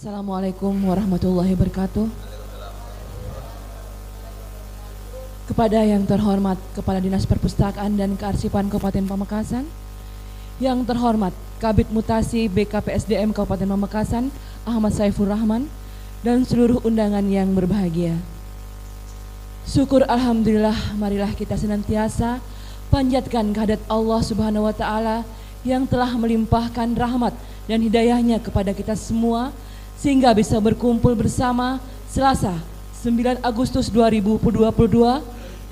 Assalamualaikum warahmatullahi wabarakatuh. Kepada yang terhormat Kepala Dinas Perpustakaan dan Kearsipan Kabupaten Pamekasan, yang terhormat Kabid Mutasi BKPSDM Kabupaten Pamekasan Ahmad Saifur Rahman, dan seluruh undangan yang berbahagia. Syukur alhamdulillah, marilah kita senantiasa panjatkan kehadirat Allah Subhanahu wa taala yang telah melimpahkan rahmat dan hidayahnya kepada kita semua sehingga bisa berkumpul bersama Selasa 9 Agustus 2022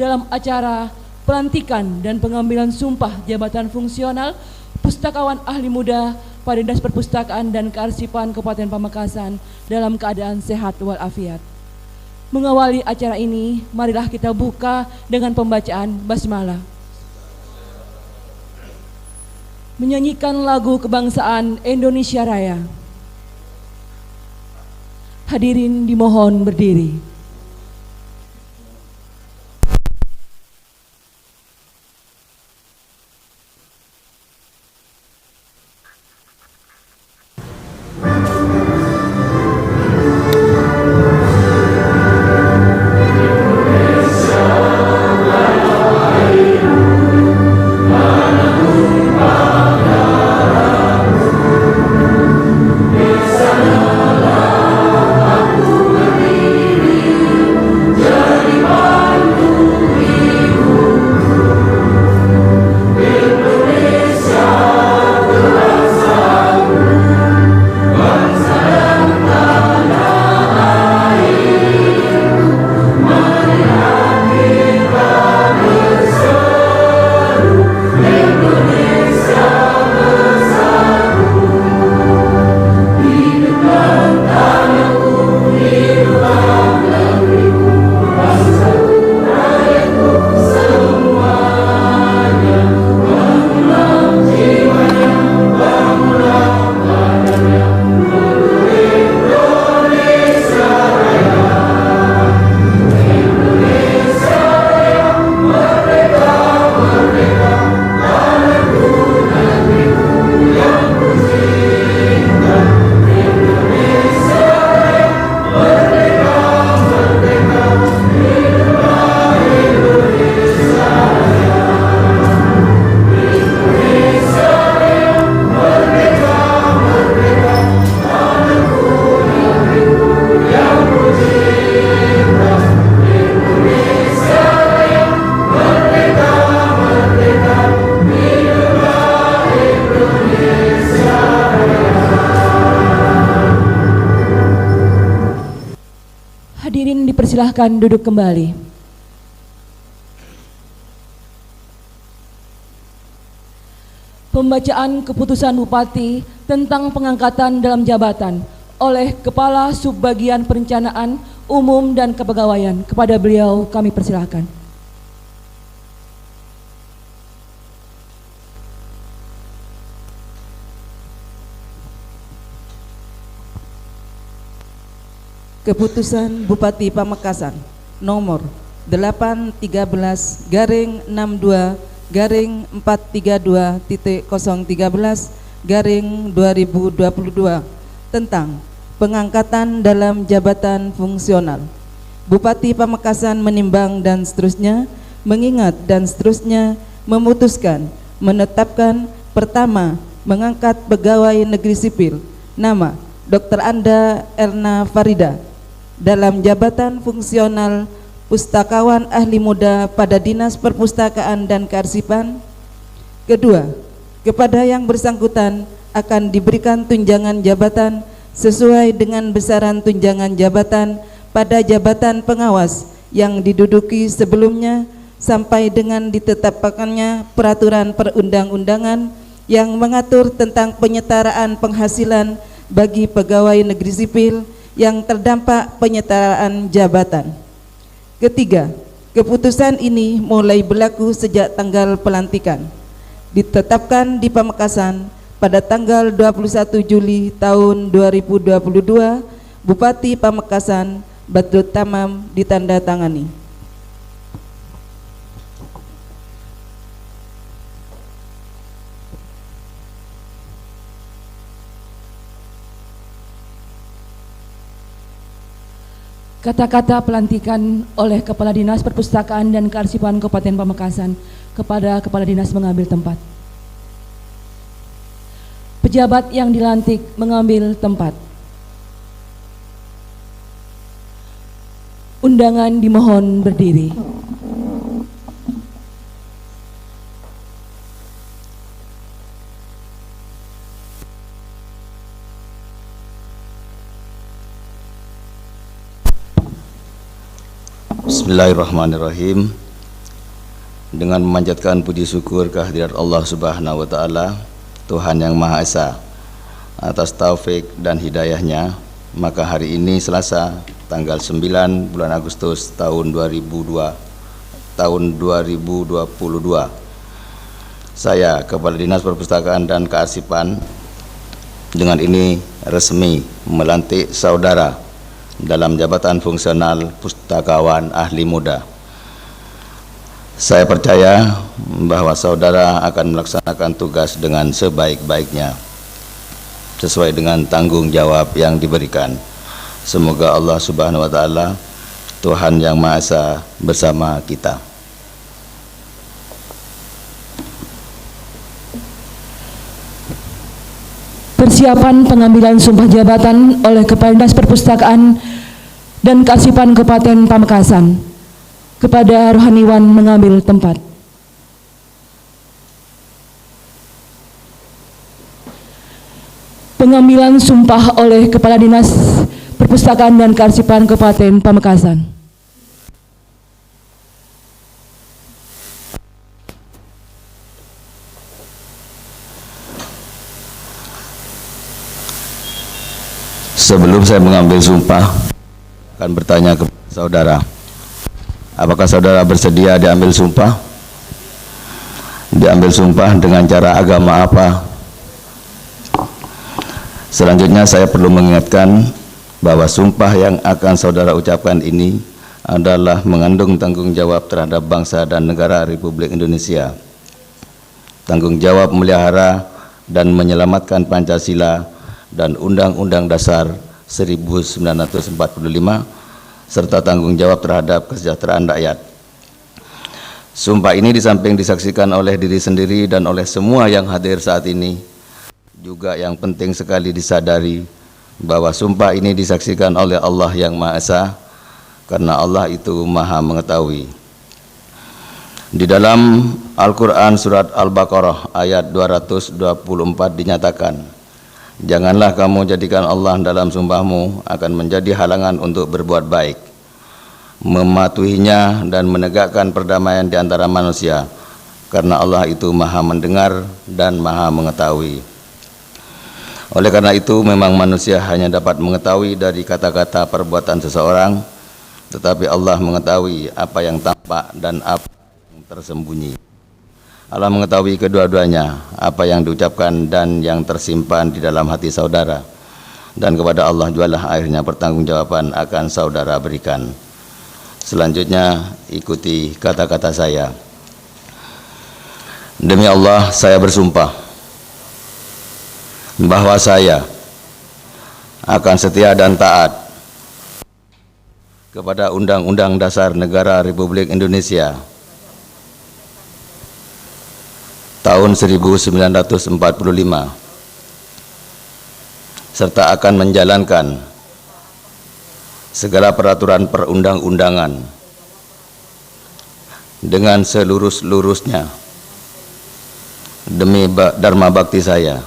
dalam acara pelantikan dan pengambilan sumpah jabatan fungsional Pustakawan Ahli Muda pada Dinas Perpustakaan dan Kearsipan Kabupaten Pamekasan dalam keadaan sehat walafiat. Mengawali acara ini, marilah kita buka dengan pembacaan basmalah. Menyanyikan lagu kebangsaan Indonesia Raya. Hadirin dimohon berdiri. Hadirin dipersilahkan duduk kembali. Pembacaan keputusan Bupati tentang pengangkatan dalam jabatan oleh Kepala Subbagian Perencanaan Umum dan Kepegawaian. Kepada beliau kami persilahkan. Keputusan Bupati Pamekasan nomor 813/432.013 tentang pengangkatan dalam jabatan fungsional. Bupati Pamekasan menimbang dan seterusnya, mengingat dan seterusnya, memutuskan, menetapkan: pertama, mengangkat pegawai negeri sipil nama Dr. Anda Erna Farida dalam jabatan fungsional Pustakawan Ahli Muda pada Dinas Perpustakaan dan Kearsipan. Kedua, kepada yang bersangkutan akan diberikan tunjangan jabatan sesuai dengan besaran tunjangan jabatan pada jabatan pengawas yang diduduki sebelumnya sampai dengan ditetapkannya peraturan perundang-undangan yang mengatur tentang penyetaraan penghasilan bagi pegawai negeri sipil yang terdampak penyetaraan jabatan. Ketiga, keputusan ini mulai berlaku sejak tanggal pelantikan. Ditetapkan di Pamekasan pada tanggal 21 Juli tahun 2022, Bupati Pamekasan Badrut Tamam ditandatangani. Kata-kata pelantikan oleh Kepala Dinas Perpustakaan dan Kearsipan Kabupaten Pamekasan kepada Kepala Dinas mengambil tempat. Pejabat yang dilantik mengambil tempat. Undangan dimohon berdiri. Bismillahirrahmanirrahim. Dengan memanjatkan puji syukur kehadirat Allah Subhanahu wa taala, Tuhan yang Maha Esa, atas taufik dan hidayahnya, maka hari ini Selasa tanggal 9 bulan Agustus tahun 2022, saya Kepala Dinas Perpustakaan dan Kearsipan dengan ini resmi melantik saudara dalam jabatan fungsional pustakawan ahli muda. Saya percaya bahwa saudara akan melaksanakan tugas dengan sebaik-baiknya sesuai dengan tanggung jawab yang diberikan. Semoga Allah Subhanahu wa taala, Tuhan yang Maha Esa, bersama kita. Persiapan pengambilan sumpah jabatan oleh Kepala Dinas Perpustakaan dan Kearsipan Kabupaten Pamekasan. Kepada Rohaniwan mengambil tempat. Pengambilan sumpah oleh Kepala Dinas Perpustakaan dan Kearsipan Kabupaten Pamekasan. Sebelum saya mengambil sumpah, akan bertanya kepada saudara, apakah saudara bersedia diambil sumpah? Diambil sumpah dengan cara agama apa? Selanjutnya saya perlu mengingatkan bahwa sumpah yang akan saudara ucapkan ini adalah mengandung tanggung jawab terhadap bangsa dan negara Republik Indonesia. Tanggung jawab memelihara dan menyelamatkan Pancasila dan Undang-Undang Dasar 1945 serta tanggung jawab terhadap kesejahteraan rakyat. Sumpah ini di samping disaksikan oleh diri sendiri dan oleh semua yang hadir saat ini, juga yang penting sekali disadari bahwa sumpah ini disaksikan oleh Allah yang Maha Esa, karena Allah itu Maha Mengetahui. Di dalam Al-Quran surat Al-Baqarah ayat 224 dinyatakan, janganlah kamu jadikan Allah dalam sumpahmu akan menjadi halangan untuk berbuat baik, mematuhinya dan menegakkan perdamaian di antara manusia, karena Allah itu Maha Mendengar dan Maha Mengetahui. Oleh karena itu memang manusia hanya dapat mengetahui dari kata-kata perbuatan seseorang, tetapi Allah mengetahui apa yang tampak dan apa yang tersembunyi. Allah mengetahui kedua-duanya, apa yang diucapkan dan yang tersimpan di dalam hati saudara, dan kepada Allah jualah akhirnya pertanggungjawaban akan saudara berikan. Selanjutnya ikuti kata-kata saya. Demi Allah, saya bersumpah bahwa saya akan setia dan taat kepada Undang-Undang Dasar Negara Republik Indonesia tahun 1945 serta akan menjalankan segala peraturan perundang-undangan dengan selurus-lurusnya demi dharma bakti saya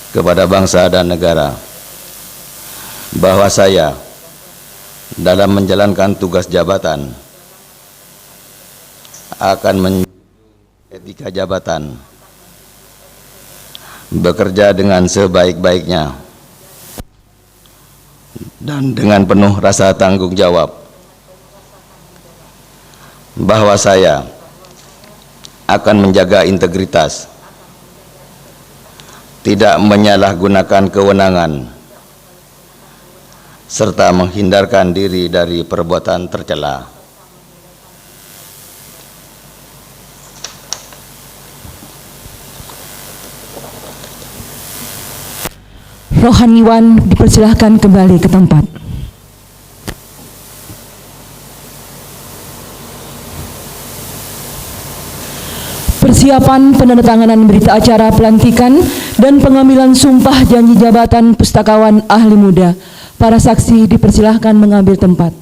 kepada bangsa dan negara, bahwa saya dalam menjalankan tugas jabatan akan etika jabatan, bekerja dengan sebaik-baiknya dan dengan penuh rasa tanggung jawab, bahwa saya akan menjaga integritas, tidak menyalahgunakan kewenangan, serta menghindarkan diri dari perbuatan tercela. Rohaniwan dipersilahkan kembali ke tempat. persiapan penandatanganan berita acara pelantikan dan pengambilan sumpah janji jabatan pustakawan ahli muda. Para saksi dipersilahkan mengambil tempat.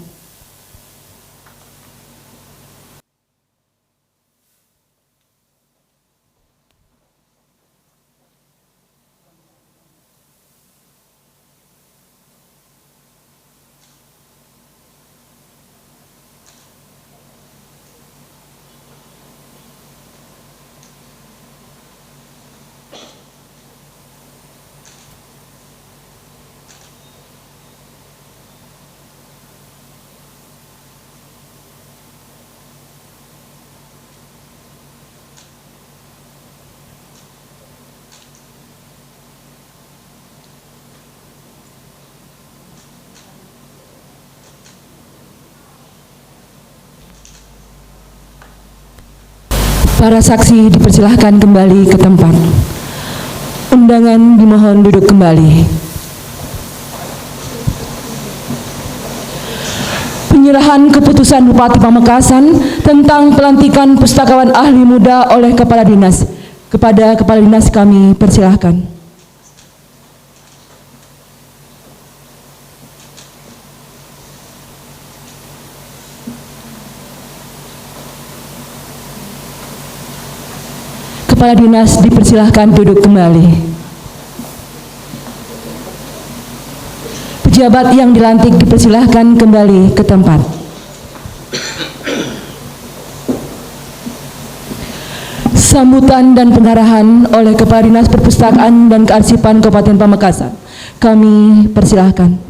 Para saksi dipersilahkan kembali ke tempat. Undangan dimohon duduk kembali. Penyerahan keputusan Bupati Pamekasan tentang pelantikan pustakawan ahli muda oleh Kepala Dinas. Kepada Kepala Dinas kami persilahkan. Kepala Dinas dipersilahkan duduk kembali. Pejabat yang dilantik dipersilahkan kembali ke tempat. Sambutan dan pengarahan oleh Kepala Dinas Perpustakaan dan Kearsipan Kabupaten Pamekasan. Kami persilahkan.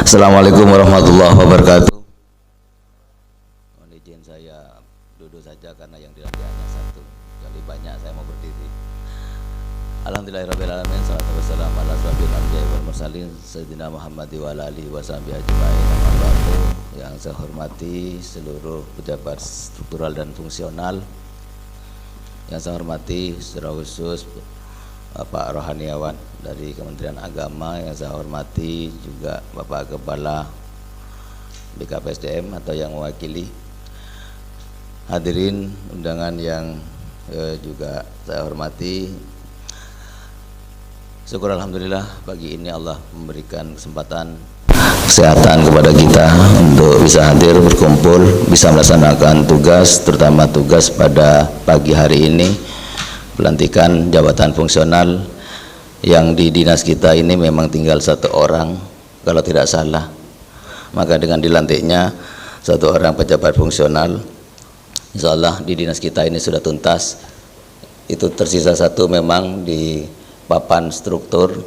Assalamualaikum warahmatullahi wabarakatuh. Mohon izin saya duduk saja karena yang dilantik hanya satu. Kali banyak saya mau berdiri. Alhamdulillahirrahmanirrahim. Salatu wassalamu ala asyrofil anbiya'i wal mursalin sayyidina Muhammad wa ala alihi wa sahbihi ajma'in. Amma ba'du. Yang saya hormati seluruh pejabat struktural dan fungsional. Yang saya hormati secara khusus Bapak Rohaniawan dari Kementerian Agama, yang saya hormati juga Bapak Kepala BKPSDM atau yang mewakili. Hadirin undangan yang juga saya hormati. Syukur alhamdulillah pagi ini Allah memberikan kesempatan kesehatan kepada kita untuk bisa hadir berkumpul, bisa melaksanakan tugas, terutama tugas pada pagi hari ini pelantikan jabatan fungsional yang di dinas kita ini memang tinggal satu orang kalau tidak salah. Maka dengan dilantiknya satu orang pejabat fungsional, insya Allah di dinas kita ini sudah tuntas. Itu tersisa satu memang di papan struktur,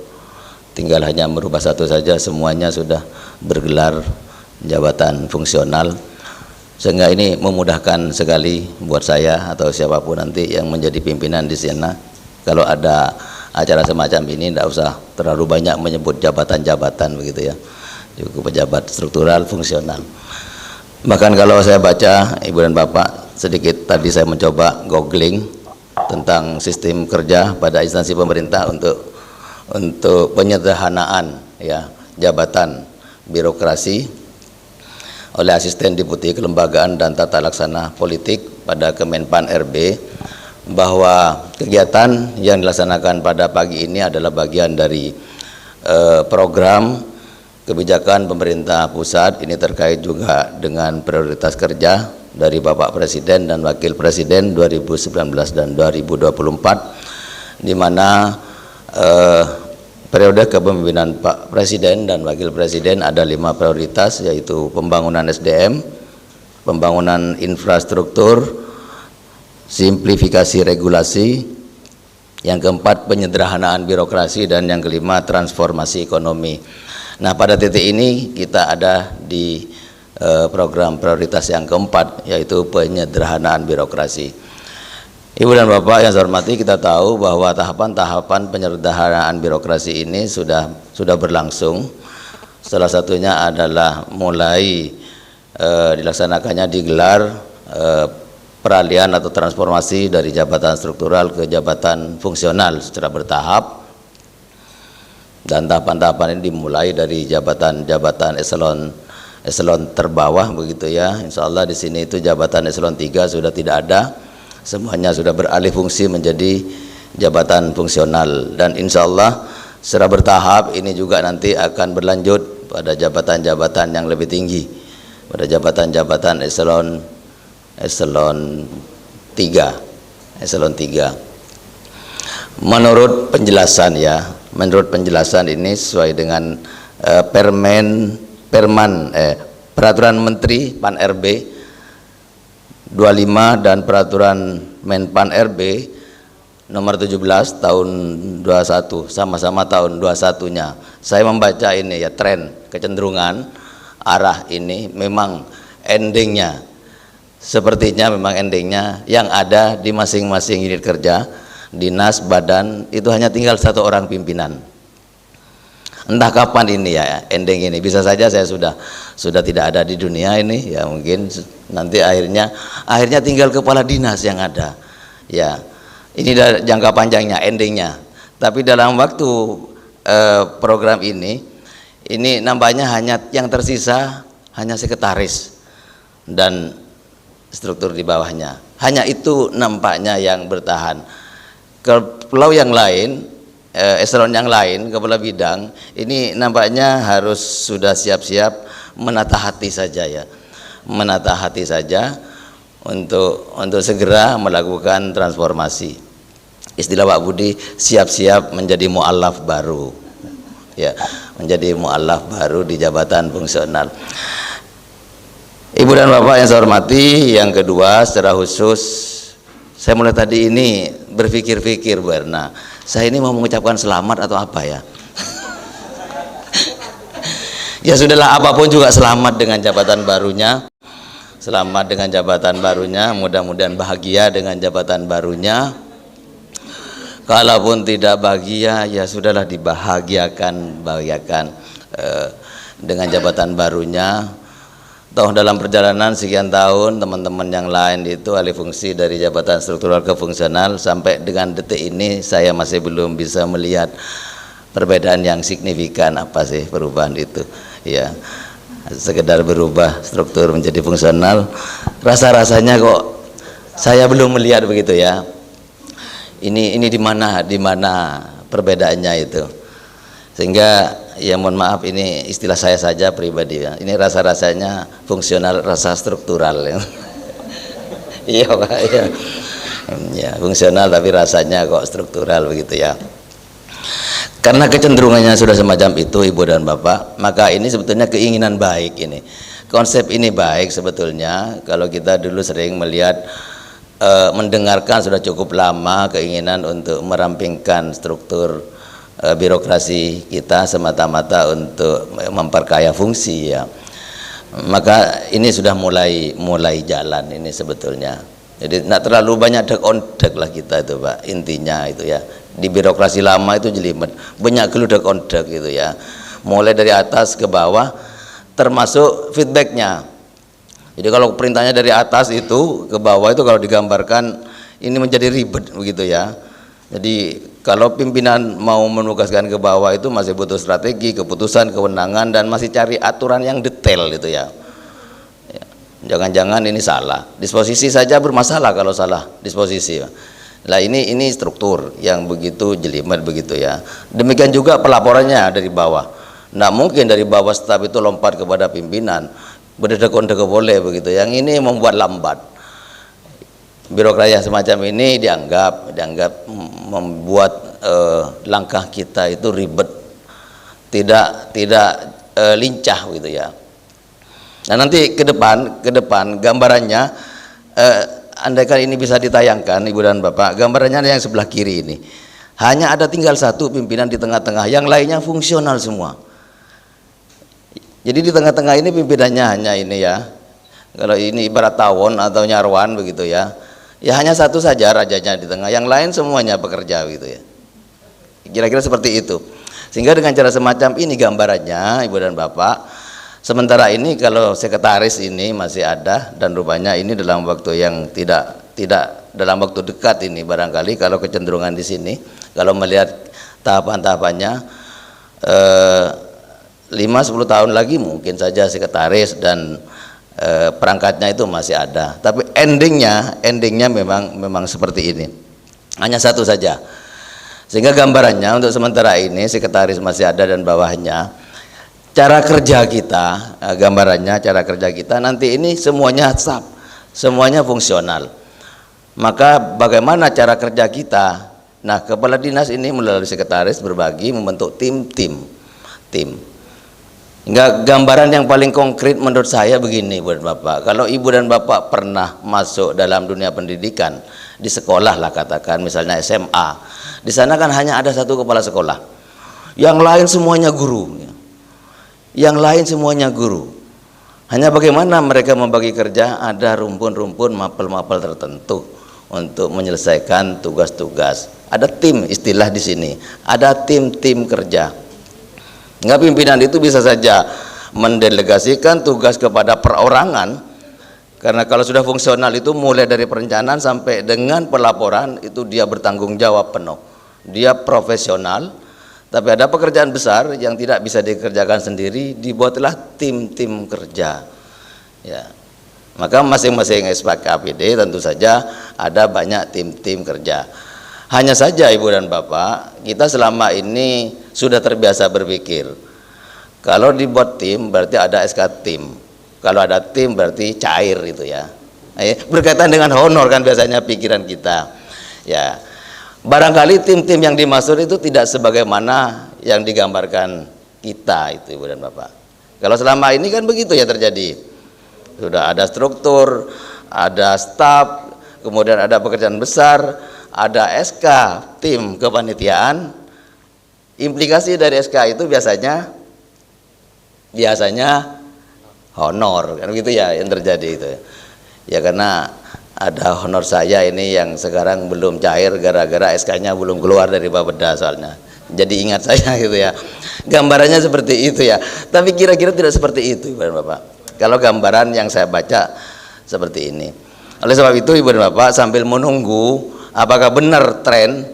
tinggal hanya merubah satu saja, semuanya sudah bergelar jabatan fungsional. Sehingga ini memudahkan sekali buat saya atau siapapun nanti yang menjadi pimpinan di sana. Kalau ada acara semacam ini tidak usah terlalu banyak menyebut jabatan-jabatan begitu ya. Cukup pejabat struktural fungsional. Bahkan kalau saya baca Ibu dan Bapak, sedikit tadi saya mencoba googling tentang sistem kerja pada instansi pemerintah untuk penyederhanaan ya jabatan birokrasi oleh Asisten Deputi Kelembagaan dan Tata Laksana Politik pada Kemenpan RB, bahwa kegiatan yang dilaksanakan pada pagi ini adalah bagian dari program kebijakan pemerintah pusat. Ini terkait juga dengan prioritas kerja dari Bapak Presiden dan Wakil Presiden 2019 dan 2024, di mana periode kepemimpinan Pak Presiden dan Wakil Presiden ada 5 prioritas, yaitu pembangunan SDM, pembangunan infrastruktur, simplifikasi regulasi, yang keempat penyederhanaan birokrasi, dan yang kelima transformasi ekonomi. Nah, pada titik ini kita ada di program prioritas yang keempat, yaitu penyederhanaan birokrasi. Ibu dan Bapak yang saya hormati, kita tahu bahwa tahapan-tahapan penyederhanaan birokrasi ini sudah berlangsung. Salah satunya adalah mulai dilaksanakannya digelar peralihan atau transformasi dari jabatan struktural ke jabatan fungsional secara bertahap. Dan tahapan-tahapan ini dimulai dari jabatan-jabatan eselon terbawah begitu ya. Insya Allah di sini itu jabatan eselon 3 sudah tidak ada, semuanya sudah beralih fungsi menjadi jabatan fungsional, dan insya Allah secara bertahap ini juga nanti akan berlanjut pada jabatan-jabatan yang lebih tinggi, pada jabatan-jabatan eselon 3. Menurut penjelasan ini sesuai dengan Peraturan Menteri Pan-RB 25 dan Peraturan Menpan RB nomor 17 tahun 21, sama-sama tahun 21-nya. Saya membaca ini ya, tren kecenderungan arah ini memang endingnya, sepertinya memang endingnya yang ada di masing-masing unit kerja, dinas, badan itu hanya tinggal satu orang pimpinan. Entah kapan ini ya ending ini, bisa saja saya sudah tidak ada di dunia ini ya, mungkin nanti akhirnya tinggal kepala dinas yang ada ya. Ini jangka panjangnya, endingnya. Tapi dalam waktu program ini nampaknya hanya yang tersisa hanya sekretaris dan struktur di bawahnya, hanya itu nampaknya yang bertahan. Pulau yang lain, eselon yang lain, kepala bidang ini nampaknya harus sudah siap-siap menata hati saja ya, menata hati saja untuk segera melakukan transformasi. Istilah Pak Budi, siap-siap menjadi mu'alaf baru ya, menjadi mu'alaf baru di jabatan fungsional. Ibu dan Bapak yang saya hormati, yang kedua secara khusus saya mulai tadi ini berpikir-pikir, Bu Erna, saya ini mau mengucapkan selamat atau apa ya? Ya sudahlah, apapun juga selamat dengan jabatan barunya. Selamat dengan jabatan barunya, mudah-mudahan bahagia dengan jabatan barunya. Kalaupun tidak bahagia, ya sudahlah, dibahagiakan dengan jabatan barunya. Toh dalam perjalanan sekian tahun teman-teman yang lain itu alih fungsi dari jabatan struktural ke fungsional, sampai dengan detik ini saya masih belum bisa melihat perbedaan yang signifikan apa sih perubahan itu ya. Sekedar berubah struktur menjadi fungsional, rasa-rasanya kok saya belum melihat begitu ya. Ini di mana perbedaannya itu, sehingga ya mohon maaf, ini istilah saya saja pribadi ya, ini rasa-rasanya fungsional rasa struktural ya. Iya Pak ya, fungsional tapi rasanya kok struktural begitu ya. Karena kecenderungannya sudah semacam itu Ibu dan Bapak, maka ini sebetulnya keinginan baik ini. Konsep ini baik sebetulnya kalau kita dulu sering melihat, mendengarkan sudah cukup lama keinginan untuk merampingkan struktur birokrasi kita semata-mata untuk memperkaya fungsi ya. Maka ini sudah mulai jalan ini sebetulnya. Jadi tidak terlalu banyak dek on dek lah kita itu Pak, intinya itu ya. Di birokrasi lama itu jelimet, banyak geludek on dek gitu ya, mulai dari atas ke bawah termasuk feedbacknya. Jadi kalau perintahnya dari atas itu ke bawah itu kalau digambarkan ini menjadi ribet begitu ya. Jadi kalau pimpinan mau menugaskan ke bawah itu masih butuh strategi, keputusan, kewenangan, dan masih cari aturan yang detail gitu ya. Jangan-jangan ini salah disposisi saja bermasalah kalau salah disposisi. Nah ini struktur yang begitu jelimet begitu ya. Demikian juga pelaporannya dari bawah. Nggak mungkin dari bawah staf itu lompat kepada pimpinan, berdekon-dekon boleh begitu. Yang ini membuat lambat. Birokrasi yang semacam ini dianggap membuat langkah kita itu ribet, tidak lincah gitu ya. Nah nanti ke depan gambarannya, andaikan ini bisa ditayangkan Ibu dan Bapak, gambarannya yang sebelah kiri ini hanya ada tinggal satu pimpinan di tengah-tengah, yang lainnya fungsional semua. Jadi di tengah-tengah ini pimpinannya hanya ini ya, kalau ini ibarat tawon atau nyarwan begitu ya, ya hanya satu saja rajanya di tengah, yang lain semuanya bekerja gitu ya, kira-kira seperti itu. Sehingga dengan cara semacam ini gambarannya Ibu dan Bapak, sementara ini kalau sekretaris ini masih ada, dan rupanya ini dalam waktu yang tidak dalam waktu dekat ini barangkali kalau kecenderungan di sini kalau melihat tahapan-tahapannya 5-10 tahun lagi mungkin saja sekretaris dan perangkatnya itu masih ada, tapi endingnya memang seperti ini, hanya satu saja. Sehingga gambarannya untuk sementara ini sekretaris masih ada dan bawahnya, cara kerja kita, gambarannya cara kerja kita nanti ini semuanya staff, semuanya fungsional. Maka bagaimana cara kerja kita? Nah, kepala dinas ini melalui sekretaris berbagi membentuk tim. Hingga gambaran yang paling konkret menurut saya begini buat Bapak, kalau Ibu dan Bapak pernah masuk dalam dunia pendidikan di sekolah lah, katakan misalnya SMA, di sana kan hanya ada satu kepala sekolah, yang lain semuanya guru, hanya bagaimana mereka membagi kerja, ada rumpun-rumpun mapel-mapel tertentu untuk menyelesaikan tugas-tugas, ada tim, istilah di sini ada tim kerja. Enggak, pimpinan itu bisa saja mendelegasikan tugas kepada perorangan, karena kalau sudah fungsional itu mulai dari perencanaan sampai dengan pelaporan itu dia bertanggung jawab penuh, dia profesional. Tapi ada pekerjaan besar yang tidak bisa dikerjakan sendiri, dibuatlah tim kerja, ya. Maka masing-masing SKPD tentu saja ada banyak tim kerja. Hanya saja Ibu dan Bapak, kita selama ini sudah terbiasa berpikir, kalau dibuat tim berarti ada SK tim, kalau ada tim berarti cair itu ya. Berkaitan dengan honor kan biasanya pikiran kita, ya. Barangkali tim-tim yang dimaksud itu tidak sebagaimana yang digambarkan kita itu Ibu dan Bapak. Kalau selama ini kan begitu ya terjadi, sudah ada struktur, ada staf, kemudian ada pekerjaan besar, ada SK tim kepanitiaan. Implikasi dari SK itu biasanya honor kan gitu ya yang terjadi itu ya, karena ada honor saya ini yang sekarang belum cair gara-gara SK-nya belum keluar dari Bapeda soalnya, jadi ingat saya gitu ya, gambarannya seperti itu ya. Tapi kira-kira tidak seperti itu Ibu dan Bapak, kalau gambaran yang saya baca seperti ini. Oleh sebab itu Ibu dan Bapak, sambil menunggu apakah benar tren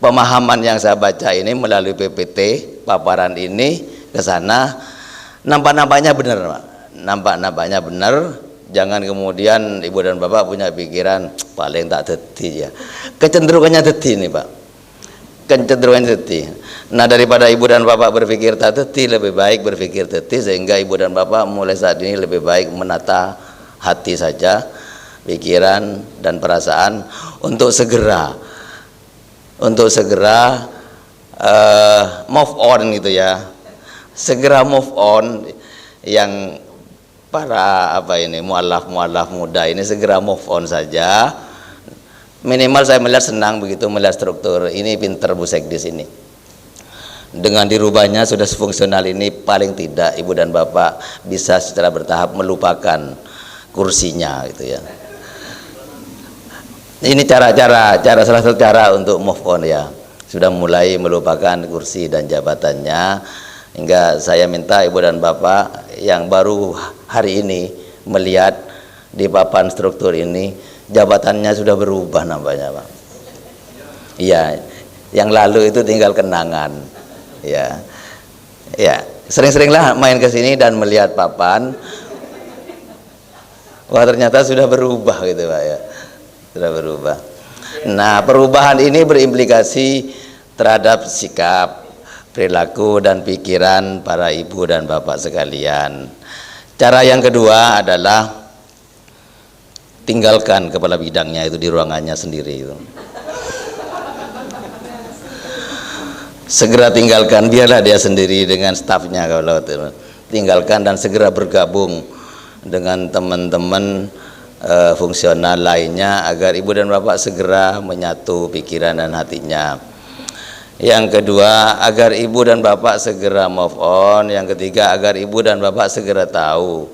pemahaman yang saya baca ini melalui PPT paparan ini ke sana, nampak-nampaknya benar Pak, nampak-nampaknya benar. Jangan kemudian Ibu dan Bapak punya pikiran paling tak deti ya, kecenderungannya deti nih Pak, kecenderungannya deti. Nah, daripada Ibu dan Bapak berpikir tak deti, lebih baik berpikir deti, sehingga Ibu dan Bapak mulai saat ini lebih baik menata hati saja, pikiran dan perasaan untuk segera move on gitu ya, segera move on. Yang para mualaf muda ini segera move on saja. Minimal saya melihat senang begitu melihat struktur ini, pinter Bu Sekdis ini. Dengan dirubahnya sudah fungsional ini, paling tidak Ibu dan Bapak bisa secara bertahap melupakan kursinya gitu ya. Ini salah satu cara untuk move on ya. Sudah mulai melupakan kursi dan jabatannya, hingga saya minta Ibu dan Bapak yang baru hari ini melihat di papan struktur ini, jabatannya sudah berubah nampaknya Pak. Iya, yang lalu itu tinggal kenangan. Ya, sering-seringlah main ke sini dan melihat papan. Wah, ternyata sudah berubah gitu Pak ya. Sudah berubah. Nah, perubahan ini berimplikasi terhadap sikap, perilaku dan pikiran para ibu dan bapak sekalian. Cara yang kedua adalah tinggalkan kepala bidangnya itu di ruangannya sendiri itu. Segera tinggalkan, biarlah dia sendiri dengan stafnya, kalau tinggalkan dan segera bergabung dengan teman-teman fungsional lainnya agar ibu dan bapak segera menyatu pikiran dan hatinya. Yang kedua, agar ibu dan bapak segera move on. Yang ketiga, agar ibu dan bapak segera tahu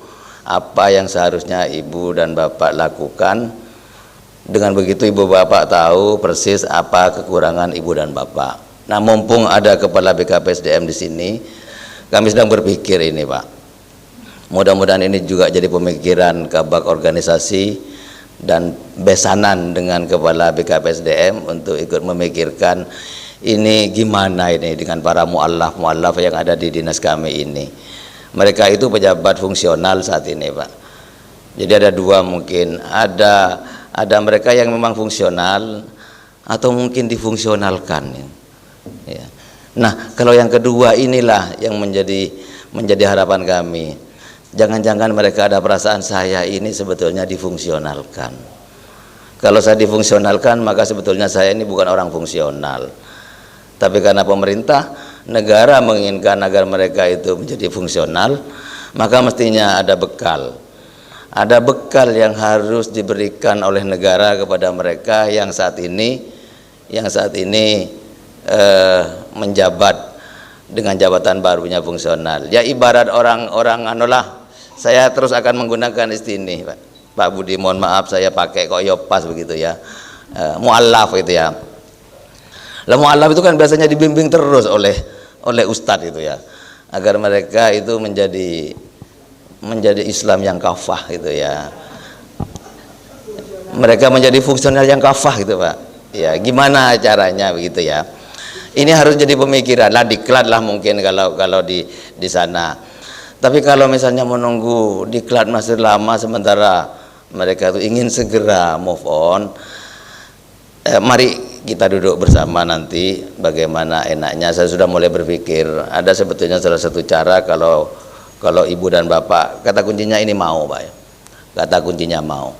apa yang seharusnya ibu dan bapak lakukan. Dengan begitu ibu bapak tahu persis apa kekurangan ibu dan bapak. Nah, mumpung ada kepala BKPSDM di sini, kami sedang berpikir ini Pak. Mudah-mudahan ini juga jadi pemikiran kabak organisasi dan besanan dengan kepala BKPSDM untuk ikut memikirkan ini gimana ini dengan para mu'allaf yang ada di dinas kami ini. Mereka itu pejabat fungsional saat ini, Pak. Jadi ada dua mungkin, ada mereka yang memang fungsional atau mungkin difungsionalkan. Ya. Nah, kalau yang kedua inilah yang menjadi harapan kami. Jangan-jangan mereka ada perasaan saya ini sebetulnya difungsionalkan. Kalau saya difungsionalkan, maka sebetulnya saya ini bukan orang fungsional. Tapi karena pemerintah, negara menginginkan agar mereka itu menjadi fungsional, maka mestinya ada bekal. Ada bekal yang harus diberikan oleh negara kepada mereka yang saat ini menjabat dengan jabatan barunya fungsional. Ya ibarat orang-orang anulah, saya terus akan menggunakan istilah ini, Pak Budi, mohon maaf saya pakai kok ya pas begitu ya. Mu'allaf itu ya. Lah mu'allaf itu kan biasanya dibimbing terus oleh ustadz itu ya, agar mereka itu menjadi Islam yang kafah gitu ya. Mereka menjadi fungsional yang kafah gitu, Pak. Ya, gimana caranya begitu ya. Ini harus jadi pemikiran lah, diklat lah mungkin kalau di sana. Tapi kalau misalnya menunggu diklat masih lama sementara mereka itu ingin segera move on, mari kita duduk bersama nanti bagaimana enaknya. Saya sudah mulai berpikir ada sebetulnya salah satu cara kalau ibu dan bapak, kata kuncinya ini mau, Pak ya. Kata kuncinya mau.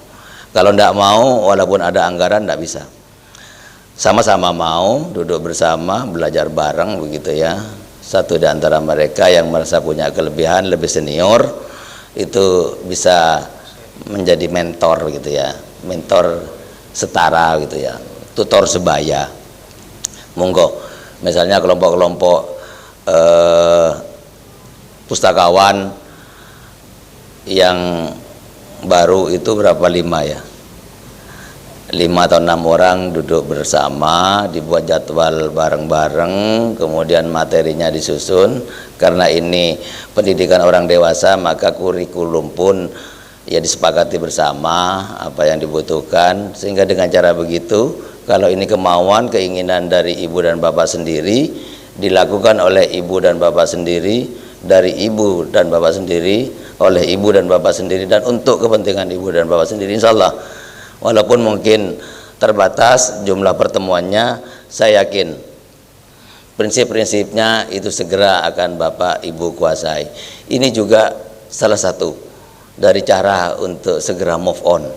Kalau tidak mau, walaupun ada anggaran tidak bisa. Sama-sama mau duduk bersama, belajar bareng begitu ya. Satu di antara mereka yang merasa punya kelebihan, lebih senior, itu bisa menjadi mentor gitu ya, mentor setara gitu ya, tutor sebaya. Monggo, misalnya kelompok-kelompok pustakawan yang baru itu berapa, 5 ya, 5 atau 6 orang duduk bersama, dibuat jadwal bareng-bareng, kemudian materinya disusun. Karena ini pendidikan orang dewasa, maka kurikulum pun ya disepakati bersama apa yang dibutuhkan, sehingga dengan cara begitu, kalau ini kemauan, keinginan dari ibu dan bapak sendiri, dilakukan oleh ibu dan bapak sendiri, dari ibu dan bapak sendiri, oleh ibu dan bapak sendiri, dan untuk kepentingan ibu dan bapak sendiri, insya Allah. Walaupun mungkin terbatas jumlah pertemuannya, saya yakin prinsip-prinsipnya itu segera akan bapak ibu kuasai. Ini juga salah satu dari cara untuk segera move on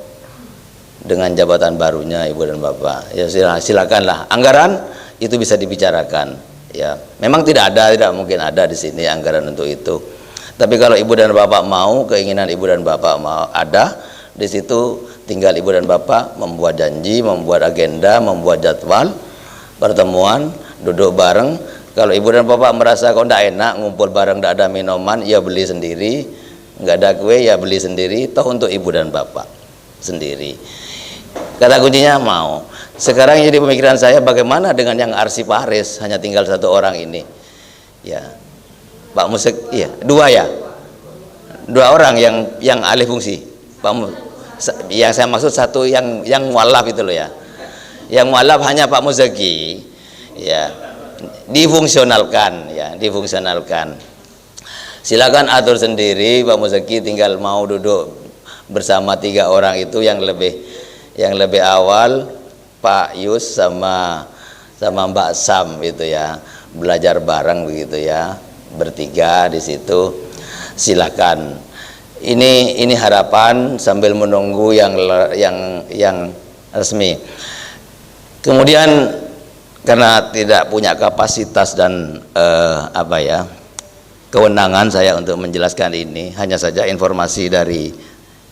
dengan jabatan barunya ibu dan bapak. Ya silakanlah, anggaran itu bisa dibicarakan. Ya, memang tidak mungkin ada di sini anggaran untuk itu. Tapi kalau ibu dan bapak mau, keinginan ibu dan bapak mau ada di situ, tinggal ibu dan bapak membuat janji, membuat agenda, membuat jadwal pertemuan, duduk bareng. Kalau ibu dan bapak merasa kok tidak enak ngumpul bareng, tidak ada minuman, ya beli sendiri. Nggak ada kue, ya beli sendiri, toh untuk ibu dan bapak sendiri. Kata kuncinya mau. Sekarang jadi pemikiran saya, bagaimana dengan yang arsiparis, hanya tinggal 1 orang ini ya, Pak Musek, iya 2 ya, 2 orang yang alih fungsi, Pak yang saya maksud 1 yang mualaf itu loh ya, yang mualaf hanya Pak Muzaki ya, difungsionalkan ya, difungsionalkan. Silakan atur sendiri Pak Muzaki, tinggal mau duduk bersama 3 orang itu yang lebih awal Pak Yus sama Mbak Sam itu ya, belajar bareng begitu ya, bertiga di situ. Silakan. Ini harapan sambil menunggu yang resmi. Kemudian karena tidak punya kapasitas dan kewenangan saya untuk menjelaskan ini, hanya saja informasi dari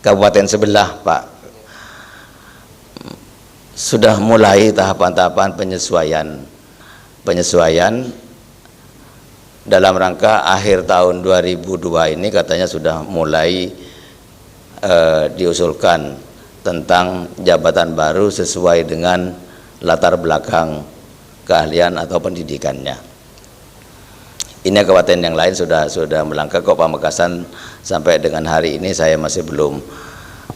kabupaten sebelah, Pak. Sudah mulai tahapan-tahapan penyesuaian dalam rangka akhir tahun 2002 ini, katanya sudah mulai diusulkan tentang jabatan baru sesuai dengan latar belakang keahlian atau pendidikannya. Ini kabupaten yang lain sudah melangkah kok. Pamekasan sampai dengan hari ini saya masih belum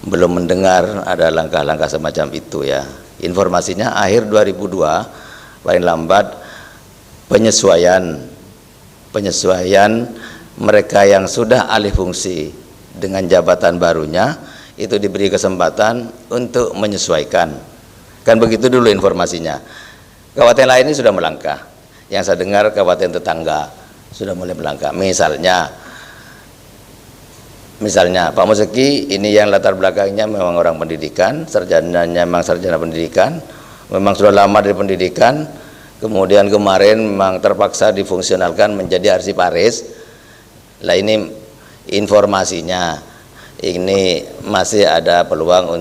mendengar ada langkah-langkah semacam itu ya. Informasinya akhir 2002 paling lambat penyesuaian mereka yang sudah alih fungsi dengan jabatan barunya itu diberi kesempatan untuk menyesuaikan. Kan begitu dulu informasinya. Kabupaten lain ini sudah melangkah. Yang saya dengar kabupaten tetangga sudah mulai melangkah. Misalnya Pak Museki ini yang latar belakangnya memang orang pendidikan, sarjananya memang sarjana pendidikan, memang sudah lama di pendidikan, kemudian kemarin memang terpaksa difungsionalkan menjadi arsiparis. Lah ini informasinya, ini masih ada peluang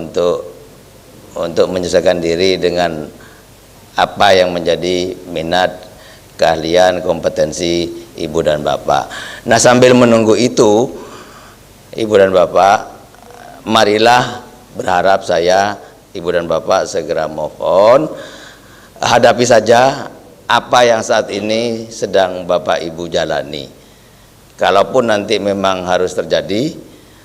untuk menyesuaikan diri dengan apa yang menjadi minat, keahlian, kompetensi ibu dan bapak. Nah, sambil menunggu itu, ibu dan bapak, marilah berharap saya, ibu dan bapak segera move on, hadapi saja apa yang saat ini sedang bapak ibu jalani. Kalaupun nanti memang harus terjadi,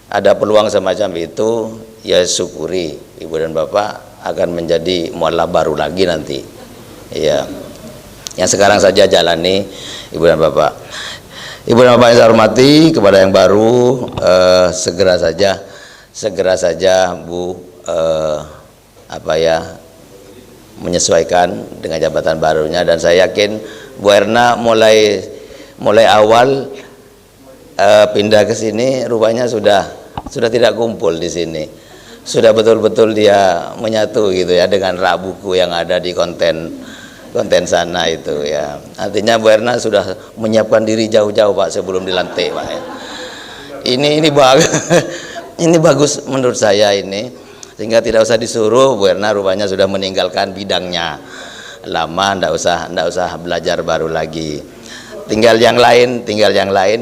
ada peluang semacam itu, ya syukuri, ibu dan bapak akan menjadi mualaf baru lagi nanti. Ya, yang sekarang saja jalani, ibu dan bapak. Ibu dan bapak yang saya hormati, kepada yang baru, segera saja Bu menyesuaikan dengan jabatan barunya, dan saya yakin Bu Erna mulai awal pindah ke sini rupanya sudah tidak kumpul di sini. Sudah betul-betul dia menyatu gitu ya dengan rak buku yang ada di konten sana itu ya. Artinya Bu Erna sudah menyiapkan diri jauh-jauh Pak sebelum dilantik Pak ya. Ini bagus. Ini bagus menurut saya ini, sehingga tidak usah disuruh. Bu Erna rupanya sudah meninggalkan bidangnya lama, ndak usah belajar baru lagi. Tinggal yang lain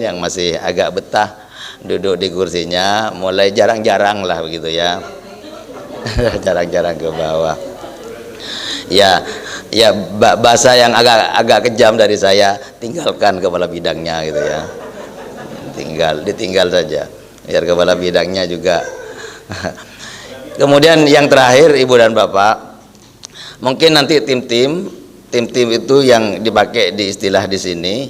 yang masih agak betah duduk di kursinya, mulai jarang-jarang lah begitu ya. Jarang-jarang ke bawah. Ya, bahasa yang agak kejam dari saya, tinggalkan kepala bidangnya gitu ya. Ditinggal saja, biar kepala bidangnya juga. Kemudian yang terakhir, ibu dan bapak, mungkin nanti tim-tim itu yang dipakai di istilah di sini,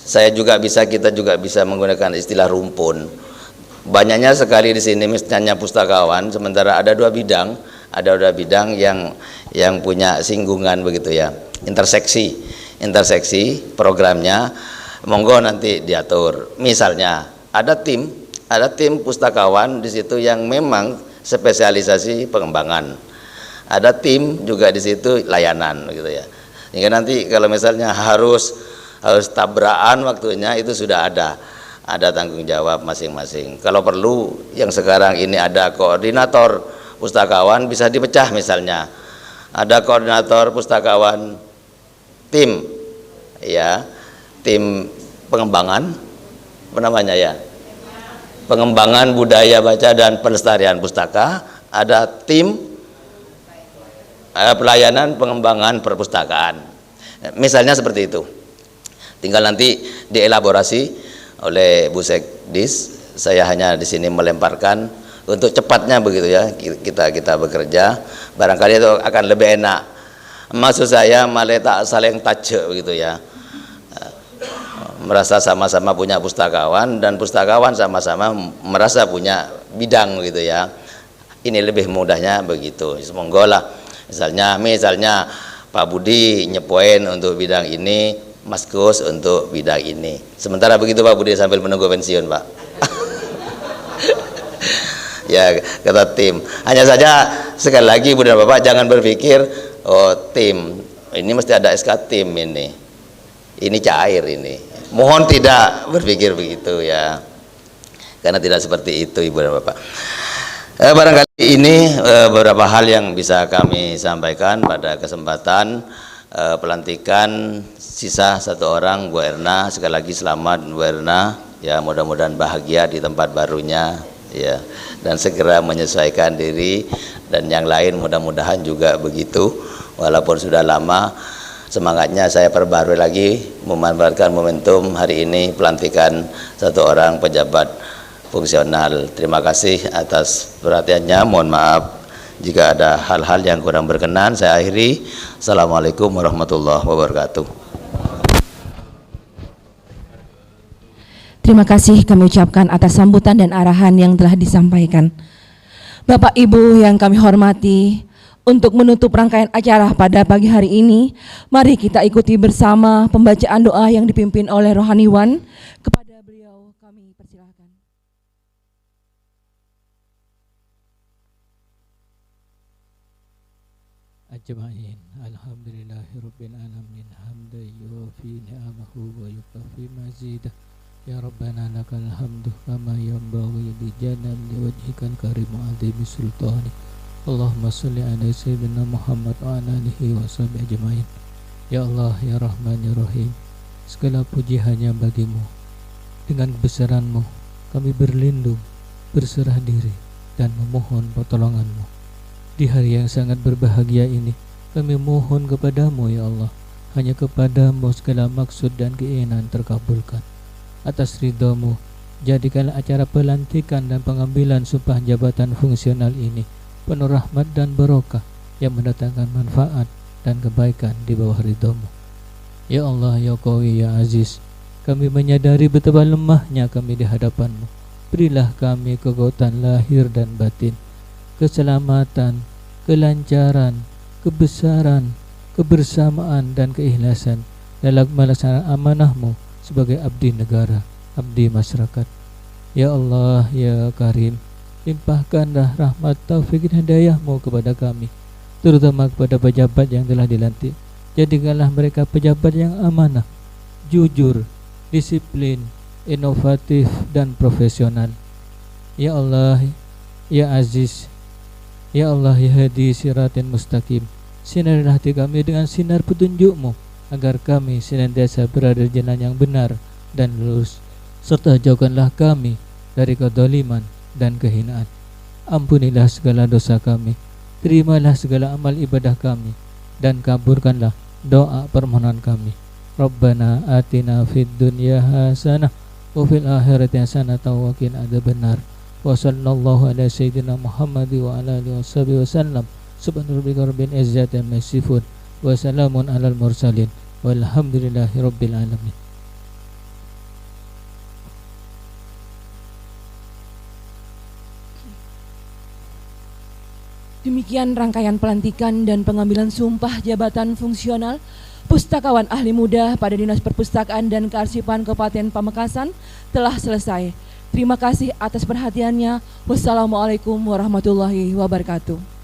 kita juga bisa menggunakan istilah rumpun. Banyaknya sekali di sini misalnya pustakawan, sementara ada dua bidang yang punya singgungan begitu ya, interseksi programnya, monggo nanti diatur. Misalnya ada tim pustakawan di situ yang memang spesialisasi pengembangan, ada tim juga di situ layanan gitu ya. Hingga nanti kalau misalnya harus tabrakan waktunya, itu sudah ada tanggung jawab masing-masing. Kalau perlu, yang sekarang ini ada koordinator pustakawan bisa dipecah, misalnya ada koordinator pustakawan tim ya, tim pengembangan apa namanya ya, pengembangan budaya baca dan pelestarian pustaka, ada tim pelayanan pengembangan perpustakaan, misalnya seperti itu. Tinggal nanti dielaborasi oleh Bu Sekdis. Saya hanya di sini melemparkan untuk cepatnya begitu ya, kita bekerja, barangkali itu akan lebih enak. Maksud saya malah tak saling tajuk begitu ya, merasa sama-sama punya pustakawan, dan pustakawan sama-sama merasa punya bidang gitu ya. Ini lebih mudahnya begitu. Semoga lah, misalnya Pak Budi nyepoin untuk bidang ini, Mas Gus untuk bidang ini. Sementara begitu Pak Budi sambil menunggu pensiun Pak. Ya, kata tim. Hanya saja sekali lagi Bu dan Bapak jangan berpikir tim ini mesti ada SK tim ini cair ini. Mohon tidak berpikir begitu ya, karena tidak seperti itu Ibu dan Bapak. Barangkali ini beberapa hal yang bisa kami sampaikan pada kesempatan pelantikan sisa satu orang, Bu Erna. Sekali lagi selamat Bu Erna ya, mudah-mudahan bahagia di tempat barunya ya, dan segera menyesuaikan diri, dan yang lain mudah-mudahan juga begitu. Walaupun sudah lama, semangatnya saya perbarui lagi, memanfaatkan momentum hari ini pelantikan satu orang pejabat fungsional. Terima kasih atas perhatiannya. Mohon maaf jika ada hal-hal yang kurang berkenan. Saya akhiri. Assalamualaikum warahmatullahi wabarakatuh. Terima kasih kami ucapkan atas sambutan dan arahan yang telah disampaikan. Bapak Ibu yang kami hormati, untuk menutup rangkaian acara pada pagi hari ini, mari kita ikuti bersama pembacaan doa yang dipimpin oleh rohaniwan. Kepada beliau kami persilahkan. Ajma'in. Alhamdulillahirabbil alamin. Hamdan yuwafi ni'amahu wa yukafi mazidah. Ya Rabbana lakal hamdu kama yanbaghi li jalali wajhikal karim wa azimi sultani. Allahumma shalli ala sayyidina Muhammad wa ala alihi wa sahbihi ajma'in. Ya Allah, ya Rahman, ya Rahim, segala puji hanya bagimu. Dengan kebesaranmu kami berlindung, berserah diri dan memohon pertolonganmu. Di hari yang sangat berbahagia ini, kami mohon kepadamu ya Allah, hanya kepadamu segala maksud dan keinginan terkabulkan. Atas ridhamu, jadikanlah acara pelantikan dan pengambilan sumpah jabatan fungsional ini penuh rahmat dan barokah yang mendatangkan manfaat dan kebaikan di bawah ridhamu. Ya Allah, ya Qawi, ya Aziz, kami menyadari betapa lemahnya kami di hadapanmu. Berilah kami kekuatan lahir dan batin, keselamatan, kelancaran, kebesaran, kebersamaan dan keikhlasan dalam melaksanakan amanahmu sebagai abdi negara, abdi masyarakat. Ya Allah, ya Karim, limpahkanlah rahmat taufik dan hidayahmu kepada kami, terutama kepada pejabat yang telah dilantik. Jadikanlah mereka pejabat yang amanah, jujur, disiplin, inovatif dan profesional. Ya Allah, ya Aziz, ya Allah, ya Hadi siratin mustaqim, sinarilah hati kami dengan sinar petunjukmu, agar kami senantiasa berada di jalan yang benar dan lurus, serta jauhkanlah kami dari kedzaliman dan kehinaan. Ampunilah segala dosa kami, terimalah segala amal ibadah kami, dan kabulkanlah doa permohonan kami. Rabbana atina fid dunya hasanah wa fil akhirati hasanah wa qina adzabannar. Wa sallallahu ala sayyidina Muhammad wa ala alihi wasallam. Subhana rabbika rabbil izzati amma yasifun wa salamun alal mursalin walhamdulillahi rabbil alamin. Demikian rangkaian pelantikan dan pengambilan sumpah jabatan fungsional Pustakawan Ahli Muda pada Dinas Perpustakaan dan Kearsipan Kabupaten Pamekasan telah selesai. Terima kasih atas perhatiannya. Wassalamualaikum warahmatullahi wabarakatuh.